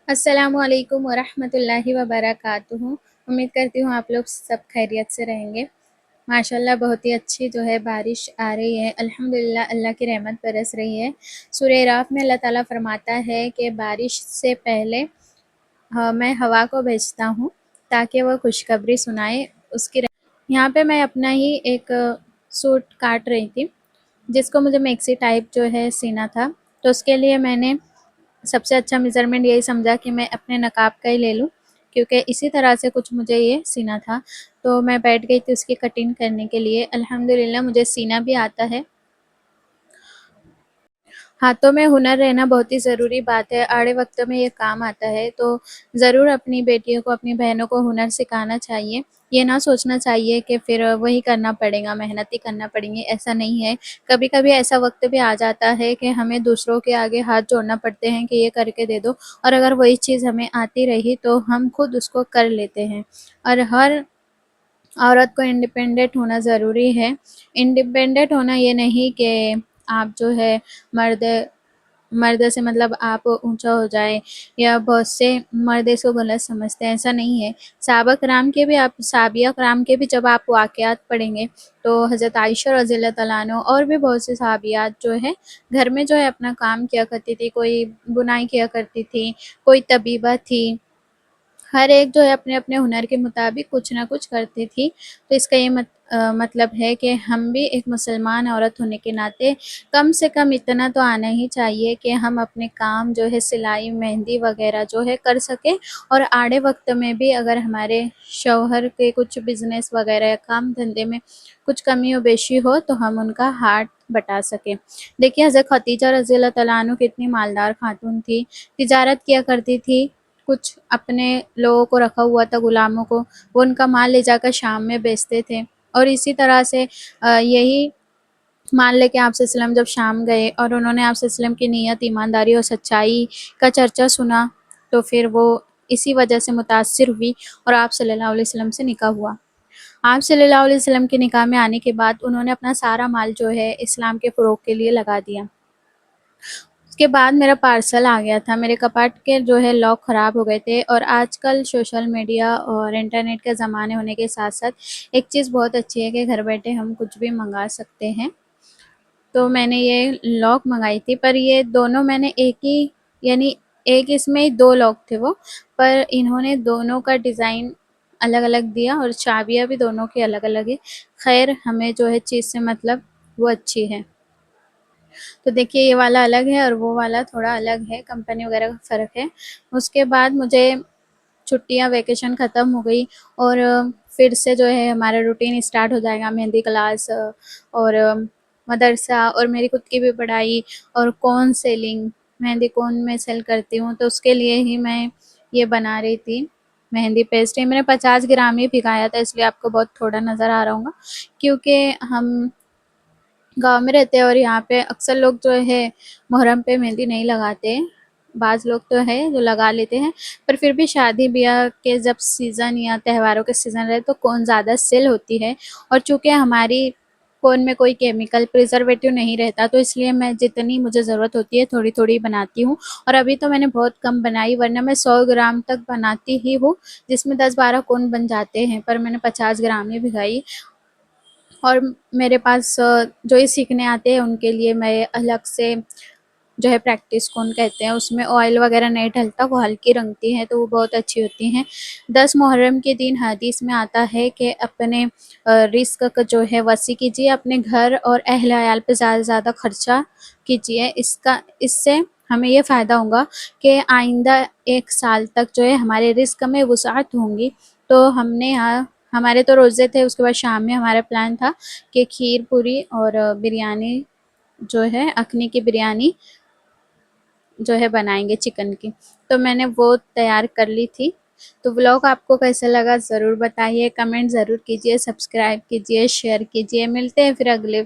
अस्सलामु अलैकुम वरहमतुल्लाहि वबरकातुहू। उम्मीद करती हूँ आप लोग सब खैरियत से रहेंगे। माशाल्लाह बहुत ही अच्छी जो है बारिश आ रही है, अल्हम्दुलिल्लाह अल्लाह की रहमत बरस रही है। सूरह राफ में अल्लाह ताला फरमाता है कि बारिश से पहले मैं हवा को भेजता हूँ ताकि वह खुशखबरी सुनाए उसकी यहाँ पे मैं अपना ही एक सूट काट रही थी, जिसको मुझे मैक्सी टाइप जो है सीना था। तो उसके लिए मैंने सबसे अच्छा मेज़रमेंट यही समझा कि मैं अपने नकाब का ही ले लूँ, क्योंकि इसी तरह से कुछ मुझे ये सीना था। तो मैं बैठ गई थी उसकी कटिंग करने के लिए। अल्हम्दुलिल्लाह मुझे सीना भी आता है। हाथों में हुनर रहना बहुत ही ज़रूरी बात है, आड़े वक्त में ये काम आता है। तो ज़रूर अपनी बेटियों को, अपनी बहनों को हुनर सिखाना चाहिए। ये ना सोचना चाहिए कि फिर वही करना पड़ेगा, मेहनत ही करना पड़ेंगी, ऐसा नहीं है। कभी-कभी ऐसा वक्त भी आ जाता है कि हमें दूसरों के आगे हाथ जोड़ना पड़ते हैं कि ये करके दे दो, और अगर वही चीज़ हमें आती रही तो हम खुद उसको कर लेते हैं। और हर औरत को इंडिपेंडेंट होना ज़रूरी है। इंडिपेंडेंट होना ये नहीं कि आप जो है मर्द मर्द से मतलब आप ऊंचा हो जाए, या बहुत से मर्द इसको गलत समझते हैं, ऐसा नहीं है। साबिया कराम के भी जब आप वाक़यात पढ़ेंगे तो हज़रत आयशा रज़ी अल्लाह तआला अन्हा और भी बहुत से सहाबियात जो है घर में जो है अपना काम किया करती थी। कोई बुनाई किया करती थी, कोई तबीबा थी। हर एक जो है अपने-अपने हुनर के मुताबिक कुछ ना कुछ करती थी। तो इसका ये मतलब है कि हम भी एक मुसलमान औरत होने के नाते कम से कम इतना तो आना ही चाहिए कि हम अपने काम जो है सिलाई, मेहंदी वग़ैरह जो है कर सकें, और आड़े वक़्त में भी अगर हमारे शौहर के कुछ बिज़नेस वग़ैरह या काम धंधे में कुछ कमी और बेशी हो तो हम उनका हाथ बटा सकें। देखिए हज़रत खदीजा रज़ी अल्लाह तआला अन्हा कितनी मालदार खातून थी, तिजारत किया करती थी। कुछ अपने लोगों को रखा हुआ था, गुलामों को, वो उनका माल ले जाकर शाम में बेचते थे। और इसी तरह से यही माल लेके आप सल्लल्लाहु अलैहि वसल्लम जब शाम गए और उन्होंने आप सल्लल्लाहु अलैहि वसल्लम की नीयत, ईमानदारी और सच्चाई का चर्चा सुना, तो फिर वो इसी वजह से मुतासिर हुई और आप सल्लल्लाहु अलैहि वसल्लम से निकाह हुआ। आप सल्लल्लाहु अलैहि वसल्लम के निकाह में आने के बाद उन्होंने अपना सारा माल जो है इस्लाम के फ़रोग़ के लिए लगा दिया। उसके बाद मेरा पार्सल आ गया था। मेरे कपाट के जो है लॉक ख़राब हो गए थे, और आजकल सोशल मीडिया और इंटरनेट के ज़माने होने के साथ-साथ एक चीज़ बहुत अच्छी है कि घर बैठे हम कुछ भी मँगा सकते हैं। तो मैंने ये लॉक मँगाई थी, पर ये दोनों मैंने एक ही, यानी एक इसमें 2 लॉक थे वो, पर इन्होंने दोनों का डिज़ाइन अलग-अलग दिया और चाबियाँ भी दोनों की अलग-अलग है। ख़ैर हमें जो है चीज़ से मतलब वो अच्छी है। तो देखिए ये वाला अलग है और वो वाला थोड़ा अलग है, कंपनी वगैरह का फ़र्क है। उसके बाद मुझे छुट्टियाँ, वेकेशन ख़त्म हो गई और फिर से जो है हमारा रूटीन स्टार्ट हो जाएगा, मेहंदी क्लास और मदरसा और मेरी खुद की भी पढ़ाई और कोन सेलिंग, मेहंदी कोन में सेल करती हूँ, तो उसके लिए ही मैं ये बना रही थी मेहंदी पेस्ट। ये मैंने 50 ग्राम ही भिगाया था, इसलिए आपको बहुत थोड़ा नज़र आ रहा होगा, क्योंकि हम गाँव में रहते हैं और यहाँ पे अक्सर लोग जो है मुहर्रम पे मेहंदी नहीं लगाते। बाज़ लोग तो है जो लगा लेते हैं, पर फिर भी शादी-ब्याह के जब सीज़न या त्योहारों के सीज़न रहे तो कोन ज़्यादा सेल होती है, और चूँकि हमारी कोन में कोई केमिकल प्रिज़र्वेटिव नहीं रहता, तो इसलिए मैं जितनी मुझे ज़रूरत होती है थोड़ी-थोड़ी बनाती हूँ। और अभी तो मैंने बहुत कम बनाई, वरना मैं 100 ग्राम तक बनाती ही हूँ, जिसमें 10-12 कोन बन जाते हैं, पर मैंने 50 ग्राम ही भिगाई। और मेरे पास जो ये सीखने आते हैं उनके लिए मैं अलग से जो है प्रैक्टिस कोन कहते हैं, उसमें ऑयल वगैरह नहीं डलता, वो हल्की रंगती हैं, तो वो बहुत अच्छी होती हैं। 10 मुहर्रम के दिन हदीस में आता है कि अपने रिज़्क को जो है वसी कीजिए, अपने घर और अहल-वयाल पे ज़्यादा से ज़्यादा खर्चा कीजिए। इससे हमें ये फ़ायदा होगा कि आइंदा 1 साल तक जो है हमारे रिज़्क में वुसअत होंगी। तो हमने यहाँ, हमारे तो रोज़े थे, उसके बाद शाम में हमारा प्लान था कि खीर पूरी और बिरयानी जो है अखनी की बिरयानी जो है बनाएँगे चिकन की। तो मैंने वो तैयार कर ली थी। तो व्लॉग आपको कैसा लगा ज़रूर बताइए, कमेंट ज़रूर कीजिए, सब्सक्राइब कीजिए, शेयर कीजिए। मिलते हैं फिर अगले